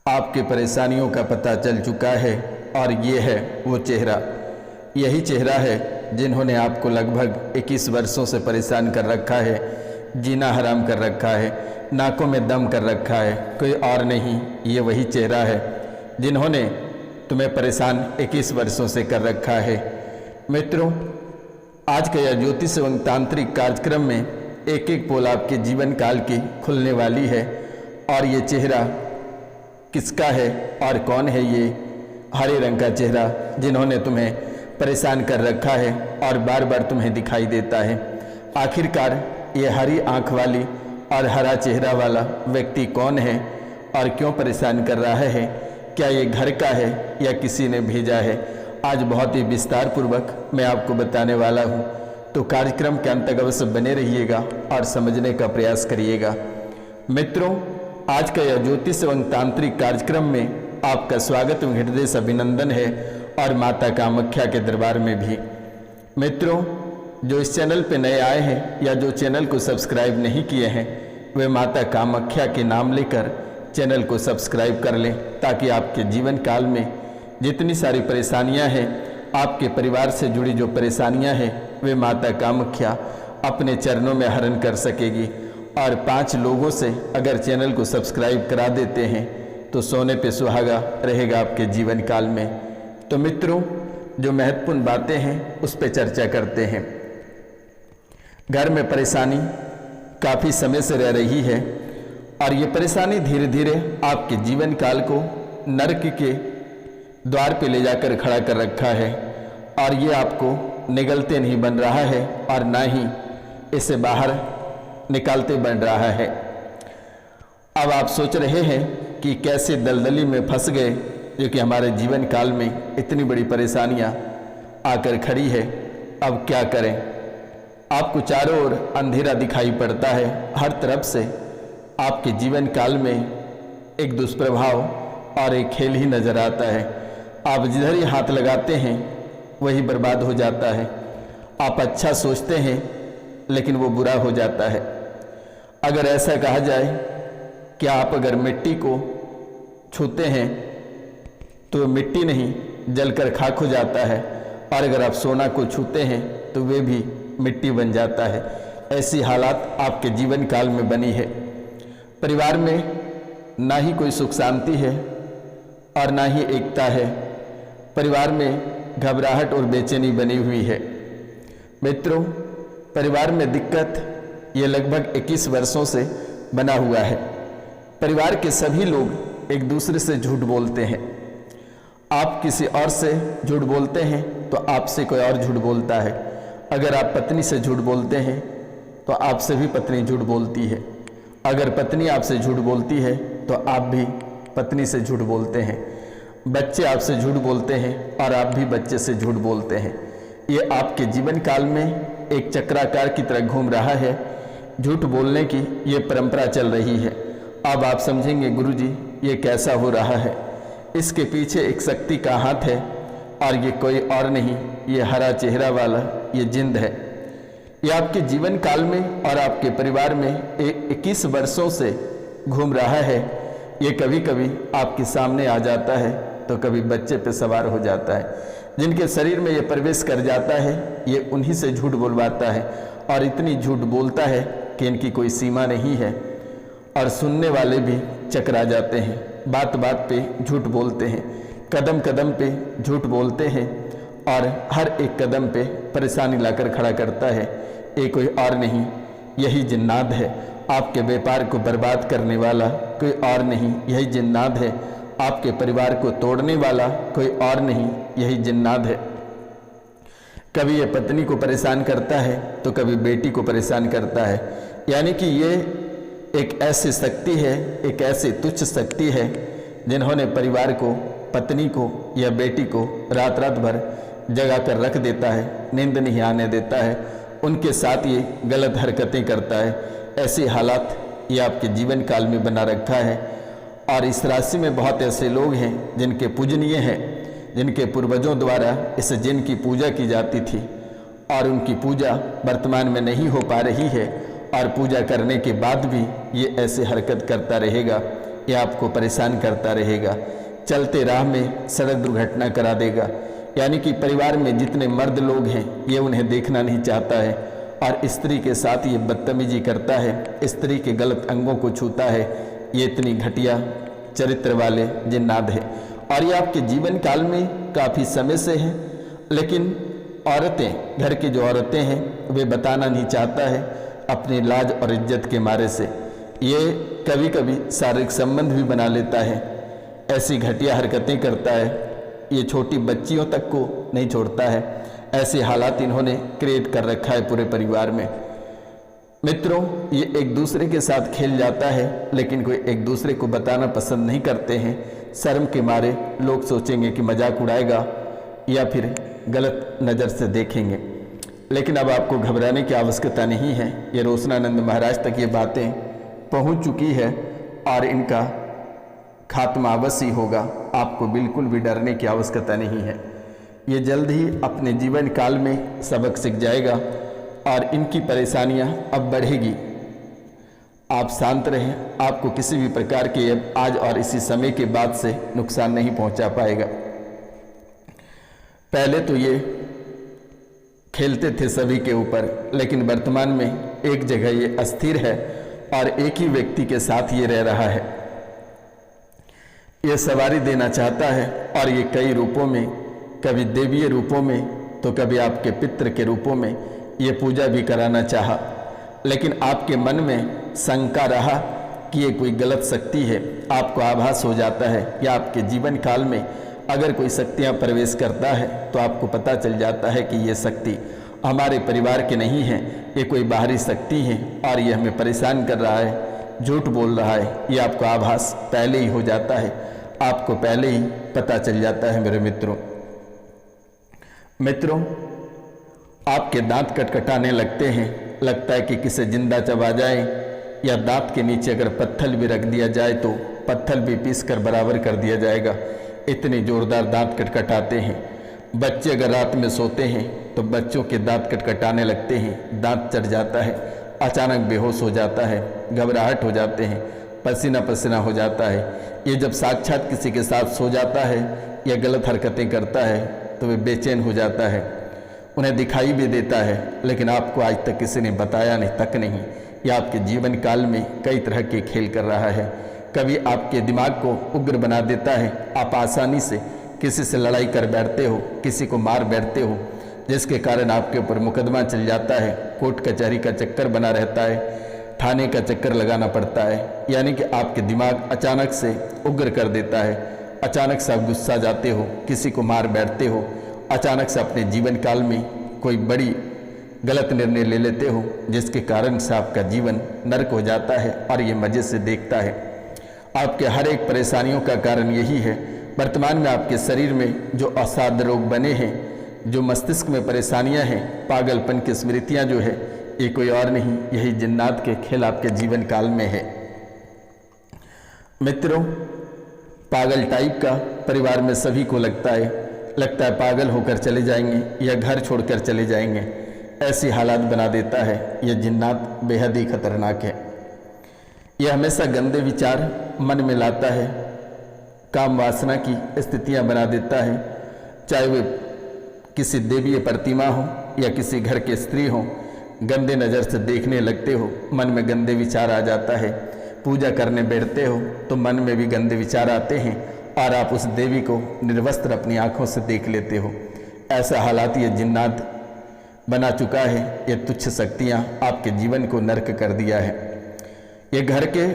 आपकी परेशानियों का पता चल चुका है और ये है वो चेहरा। यही चेहरा है जिन्होंने आपको लगभग 21 वर्षों से परेशान कर रखा है, जीना हराम कर रखा है, नाकों में दम कर रखा है। कोई और नहीं, ये वही चेहरा है जिन्होंने तुम्हें परेशान 21 वर्षों से कर रखा है। मित्रों, आज का यह ज्योतिष एवं तांत्रिक कार्यक्रम में एक एक पोल आपके जीवन काल की खुलने वाली है। और ये चेहरा किसका है और कौन है? ये हरे रंग का चेहरा जिन्होंने तुम्हें परेशान कर रखा है और बार बार तुम्हें दिखाई देता है। आखिरकार ये हरी आंख वाली और हरा चेहरा वाला व्यक्ति कौन है और क्यों परेशान कर रहा है? क्या ये घर का है या किसी ने भेजा है? आज बहुत ही विस्तार पूर्वक मैं आपको बताने वाला हूँ, तो कार्यक्रम के अंत तक अवश्य बने रहिएगा और समझने का प्रयास करिएगा। मित्रों, आज का यह ज्योतिष एवं तांत्रिक कार्यक्रम में आपका स्वागत एवं हृदय से अभिनंदन है और माता कामाख्या के दरबार में भी। मित्रों, जो इस चैनल पे नए आए हैं या जो चैनल को सब्सक्राइब नहीं किए हैं, वे माता कामाख्या के नाम लेकर चैनल को सब्सक्राइब कर लें, ताकि आपके जीवन काल में जितनी सारी परेशानियां हैं, आपके परिवार से जुड़ी जो परेशानियां हैं, वे माता कामाख्या अपने चरणों में हरण कर सकेगी। और 5 लोगों से अगर चैनल को सब्सक्राइब करा देते हैं तो सोने पे सुहागा रहेगा आपके जीवन काल में। तो मित्रों, जो महत्वपूर्ण बातें हैं उस पर चर्चा करते हैं। घर में परेशानी काफ़ी समय से रह रही है और ये परेशानी धीरे धीरे आपके जीवन काल को नरक के द्वार पे ले जाकर खड़ा कर रखा है और ये आपको निगलते नहीं बन रहा है और ना ही इसे बाहर निकालते बन रहा है। अब आप सोच रहे हैं कि कैसे दलदली में फंस गए, जो कि हमारे जीवन काल में इतनी बड़ी परेशानियां आकर खड़ी है। अब क्या करें? आपको चारों ओर अंधेरा दिखाई पड़ता है, हर तरफ से आपके जीवन काल में एक दुष्प्रभाव और एक खेल ही नजर आता है। आप जिधर ही हाथ लगाते हैं वही बर्बाद हो जाता है। आप अच्छा सोचते हैं लेकिन वो बुरा हो जाता है। अगर ऐसा कहा जाए कि आप अगर मिट्टी को छूते हैं तो मिट्टी नहीं जलकर खाक हो जाता है, और अगर आप सोना को छूते हैं तो वे भी मिट्टी बन जाता है। ऐसी हालात आपके जीवन काल में बनी है। परिवार में ना ही कोई सुख शांति है और ना ही एकता है। परिवार में घबराहट और बेचैनी बनी हुई है। मित्रों, परिवार में दिक्कत ये लगभग 21 वर्षों से बना हुआ है। परिवार के सभी लोग एक दूसरे से झूठ बोलते हैं। आप किसी और से झूठ बोलते हैं तो आपसे कोई और झूठ बोलता है। अगर आप पत्नी से झूठ बोलते हैं तो आपसे भी पत्नी झूठ बोलती है। अगर पत्नी आपसे झूठ बोलती है तो आप भी पत्नी से झूठ बोलते हैं। बच्चे आपसे झूठ बोलते हैं और आप भी बच्चे से झूठ बोलते हैं। ये आपके जीवन काल में एक चक्राकार की तरह घूम रहा है। झूठ बोलने की ये परंपरा चल रही है। अब आप समझेंगे, गुरुजी ये कैसा हो रहा है? इसके पीछे एक शक्ति का हाथ है और ये कोई और नहीं, ये हरा चेहरा वाला ये जिंद है। ये आपके जीवन काल में और आपके परिवार में 21 वर्षों से घूम रहा है। ये कभी कभी आपके सामने आ जाता है तो कभी बच्चे पे सवार हो जाता है। जिनके शरीर में ये प्रवेश कर जाता है ये उन्हीं से झूठ बोलवाता है और इतनी झूठ बोलता है कि इनकी कोई सीमा नहीं है। और सुनने वाले भी चकरा जाते हैं। बात बात पे झूठ बोलते हैं, कदम कदम पे झूठ बोलते हैं और हर एक कदम पे परेशानी लाकर खड़ा करता है। ये कोई और नहीं, यही जिन्नात है। आपके व्यापार को बर्बाद करने वाला कोई और नहीं, यही जिन्नात है। आपके परिवार को तोड़ने वाला कोई और नहीं, यही जिन्नात है। कभी ये पत्नी को परेशान करता है तो कभी बेटी को परेशान करता है। यानी कि ये एक ऐसी शक्ति है, एक ऐसी तुच्छ शक्ति है जिन्होंने परिवार को, पत्नी को या बेटी को रात रात भर जगा कर रख देता है, नींद नहीं आने देता है, उनके साथ ये गलत हरकतें करता है। ऐसे हालात ये आपके जीवन काल में बना रखा है। और इस राशि में बहुत ऐसे लोग हैं जिनके पूजनीय हैं, जिनके पूर्वजों द्वारा इस जिन की पूजा की जाती थी और उनकी पूजा वर्तमान में नहीं हो पा रही है और पूजा करने के बाद भी ये ऐसे हरकत करता रहेगा। ये आपको परेशान करता रहेगा। चलते राह में सड़क दुर्घटना करा देगा। यानी कि परिवार में जितने मर्द लोग हैं ये उन्हें देखना नहीं चाहता है और स्त्री के साथ ये बदतमीजी करता है, स्त्री के गलत अंगों को छूता है। ये इतनी घटिया चरित्र वाले जिन्नात है और ये आपके जीवन काल में काफ़ी समय से है। लेकिन औरतें, घर की जो औरतें हैं वे बताना नहीं चाहता है अपनी लाज और इज्जत के मारे से। ये कभी कभी शारीरिक संबंध भी बना लेता है, ऐसी घटिया हरकतें करता है। ये छोटी बच्चियों तक को नहीं छोड़ता है। ऐसे हालात इन्होंने क्रिएट कर रखा है पूरे परिवार में। मित्रों, ये एक दूसरे के साथ खेल जाता है लेकिन कोई एक दूसरे को बताना पसंद नहीं करते हैं। शर्म के मारे लोग सोचेंगे कि मजाक उड़ाएगा या फिर गलत नज़र से देखेंगे। लेकिन अब आपको घबराने की आवश्यकता नहीं है। ये रोशनानंद महाराज तक ये बातें पहुंच चुकी है और इनका खात्मा अवश्य ही होगा। आपको बिल्कुल भी डरने की आवश्यकता नहीं है। ये जल्द ही अपने जीवन काल में सबक सीख जाएगा और इनकी परेशानियां अब बढ़ेगी। आप शांत रहें, आपको किसी भी प्रकार के आज और इसी समय के बाद से नुकसान नहीं पहुंचा पाएगा। पहले तो ये खेलते थे सभी के ऊपर, लेकिन वर्तमान में एक जगह ये अस्थिर है और एक ही व्यक्ति के साथ ये रह रहा है। ये सवारी देना चाहता है और ये कई रूपों में, कभी देवीय रूपों में तो कभी आपके पितृ के रूपों में ये पूजा भी कराना चाहा। लेकिन आपके मन में शंका रहा कि ये कोई गलत शक्ति है। आपको आभास हो जाता है या आपके जीवन काल में अगर कोई शक्तियाँ प्रवेश करता है तो आपको पता चल जाता है कि ये शक्ति हमारे परिवार के नहीं है, ये कोई बाहरी शक्ति है और ये हमें परेशान कर रहा है, झूठ बोल रहा है। ये आपको आभास पहले ही हो जाता है, आपको पहले ही पता चल जाता है। मेरे मित्रों, आपके दांत कटकटाने लगते हैं, लगता है कि किसे जिंदा चबा जाए या दांत के नीचे अगर पत्थर भी रख दिया जाए तो पत्थर भी पीस कर बराबर कर दिया जाएगा। इतने जोरदार दांत कटकटाते हैं। बच्चे अगर रात में सोते हैं तो बच्चों के दांत कटकटाने लगते हैं, दांत चढ़ जाता है, अचानक बेहोश हो जाता है, घबराहट हो जाते हैं, पसीना पसीना हो जाता है। ये जब साक्षात किसी के साथ सो जाता है या गलत हरकतें करता है तो वे बेचैन हो जाता है। उन्हें दिखाई भी देता है लेकिन आपको आज तक किसी ने बताया नहीं तक नहीं। यह आपके जीवन काल में कई तरह के खेल कर रहा है। कभी आपके दिमाग को उग्र बना देता है, आप आसानी से किसी से लड़ाई कर बैठते हो, किसी को मार बैठते हो, जिसके कारण आपके ऊपर मुकदमा चल जाता है, कोर्ट कचहरी का चक्कर बना रहता है, थाने का चक्कर लगाना पड़ता है। यानी कि आपके दिमाग अचानक से उग्र कर देता है, अचानक से आप गुस्सा जाते हो, किसी को मार बैठते हो, अचानक से अपने जीवन काल में कोई बड़ी गलत निर्णय ले लेते हो, जिसके कारण से आपका जीवन नरक हो जाता है और ये मज़े से देखता है। आपके हर एक परेशानियों का कारण यही है। वर्तमान में आपके शरीर में जो असाध्य रोग बने हैं, जो मस्तिष्क में परेशानियां हैं, पागलपन की स्मृतियां जो है, ये कोई और नहीं, यही जिन्नात के खेल आपके जीवन काल में है। मित्रों, पागल टाइप का परिवार में सभी को लगता है पागल होकर चले जाएंगे या घर छोड़कर चले जाएंगे, ऐसी हालात बना देता है। यह जिन्नात बेहद ही खतरनाक है। यह हमेशा गंदे विचार मन में लाता है, काम वासना की स्थितियां बना देता है। चाहे वे किसी देवीय प्रतिमा हो या किसी घर के स्त्री हो, गंदे नज़र से देखने लगते हो, मन में गंदे विचार आ जाता है। पूजा करने बैठते हो तो मन में भी गंदे विचार आते हैं और आप उस देवी को निर्वस्त्र अपनी आंखों से देख लेते हो। ऐसा हालात ये जिन्नात बना चुका है। ये तुच्छ शक्तियाँ आपके जीवन को नर्क कर दिया है। ये घर के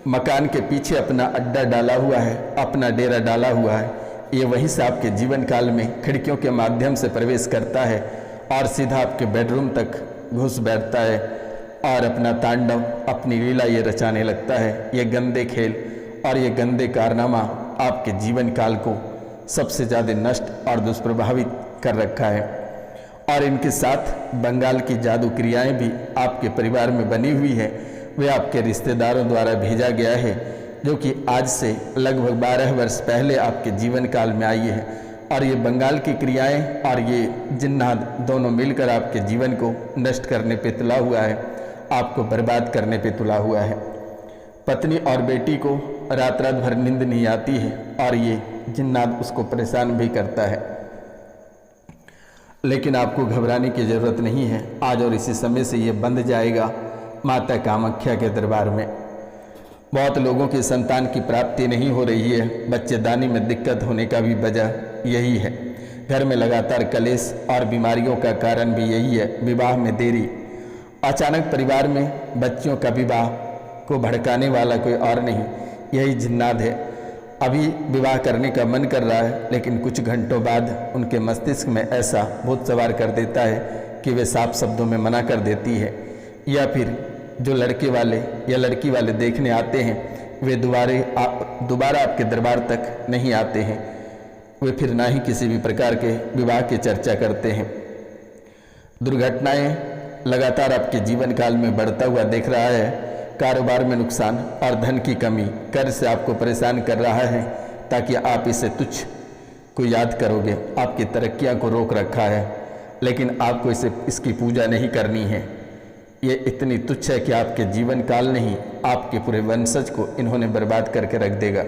मकान के पीछे अपना अड्डा डाला हुआ है, अपना डेरा डाला हुआ है। ये वहीं से आपके जीवन काल में खिड़कियों के माध्यम से प्रवेश करता है और सीधा आपके बेडरूम तक घुस बैठता है और अपना तांडव, अपनी लीला ये रचाने लगता है। ये गंदे खेल और ये गंदे कारनामा आपके जीवन काल को सबसे ज़्यादा नष्ट और दुष्प्रभावित कर रखा है। और इनके साथ बंगाल की जादू क्रियाएँ भी आपके परिवार में बनी हुई है। वे आपके रिश्तेदारों द्वारा भेजा गया है, जो कि आज से लगभग 12 वर्ष पहले आपके जीवन काल में आई है। और ये बंगाल की क्रियाएं और ये जिन्नात दोनों मिलकर आपके जीवन को नष्ट करने पे तुला हुआ है, आपको बर्बाद करने पे तुला हुआ है। पत्नी और बेटी को रात रात भर नींद नहीं आती है और ये जिन्नात उसको परेशान भी करता है। लेकिन आपको घबराने की ज़रूरत नहीं है। आज और इसी समय से ये बंद जाएगा माता कामाख्या के दरबार में। बहुत लोगों की संतान की प्राप्ति नहीं हो रही है। बच्चेदानी में दिक्कत होने का भी वजह यही है। घर में लगातार कलेश और बीमारियों का कारण भी यही है। विवाह में देरी, अचानक परिवार में बच्चियों का विवाह को भड़काने वाला कोई और नहीं, यही जिन्नात है। अभी विवाह करने का मन कर रहा है, लेकिन कुछ घंटों बाद उनके मस्तिष्क में ऐसा भूत सवार कर देता है कि वे साफ शब्दों में मना कर देती है। या फिर जो लड़के वाले या लड़की वाले देखने आते हैं वे दोबारा आपके दरबार तक नहीं आते हैं। वे फिर ना ही किसी भी प्रकार के विवाह की चर्चा करते हैं। दुर्घटनाएं लगातार आपके जीवन काल में बढ़ता हुआ दिख रहा है। कारोबार में नुकसान और धन की कमी कर्ज से आपको परेशान कर रहा है, ताकि आप इसे तुच्छ को याद करोगे। आपकी तरक्कियां को रोक रखा है, लेकिन आपको इसकी पूजा नहीं करनी है। ये इतनी तुच्छ है कि आपके जीवन काल नहीं, आपके पूरे वंशज को इन्होंने बर्बाद करके रख देगा।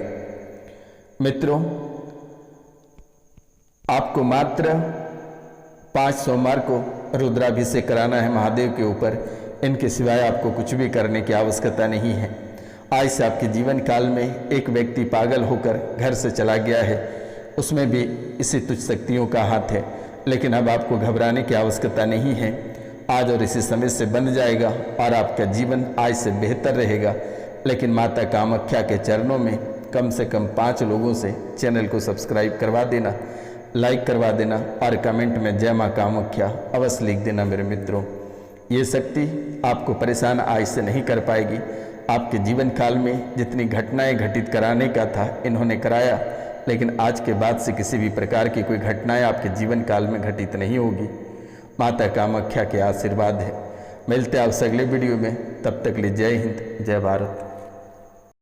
मित्रों, आपको मात्र 5 सोमवार को रुद्राभिषेक कराना है महादेव के ऊपर। इनके सिवाय आपको कुछ भी करने की आवश्यकता नहीं है। आज से आपके जीवन काल में एक व्यक्ति पागल होकर घर से चला गया है, उसमें भी इसी तुच्छ शक्तियों का हाथ है। लेकिन अब आपको घबराने की आवश्यकता नहीं है। आज और इसी समय से बन जाएगा और आपका जीवन आज से बेहतर रहेगा। लेकिन माता कामाख्या के चरणों में कम से कम 5 लोगों से चैनल को सब्सक्राइब करवा देना, लाइक करवा देना और कमेंट में जय माँ कामाख्या अवश्य लिख देना। मेरे मित्रों, ये शक्ति आपको परेशान आज से नहीं कर पाएगी। आपके जीवन काल में जितनी घटनाएं घटित कराने का था इन्होंने कराया, लेकिन आज के बाद से किसी भी प्रकार की कोई घटनाएं आपके जीवन काल में घटित नहीं होगी। माता कामाख्या के आशीर्वाद है। मिलते हैं आपसे अगले वीडियो में, तब तक लिए जय हिंद, जय भारत।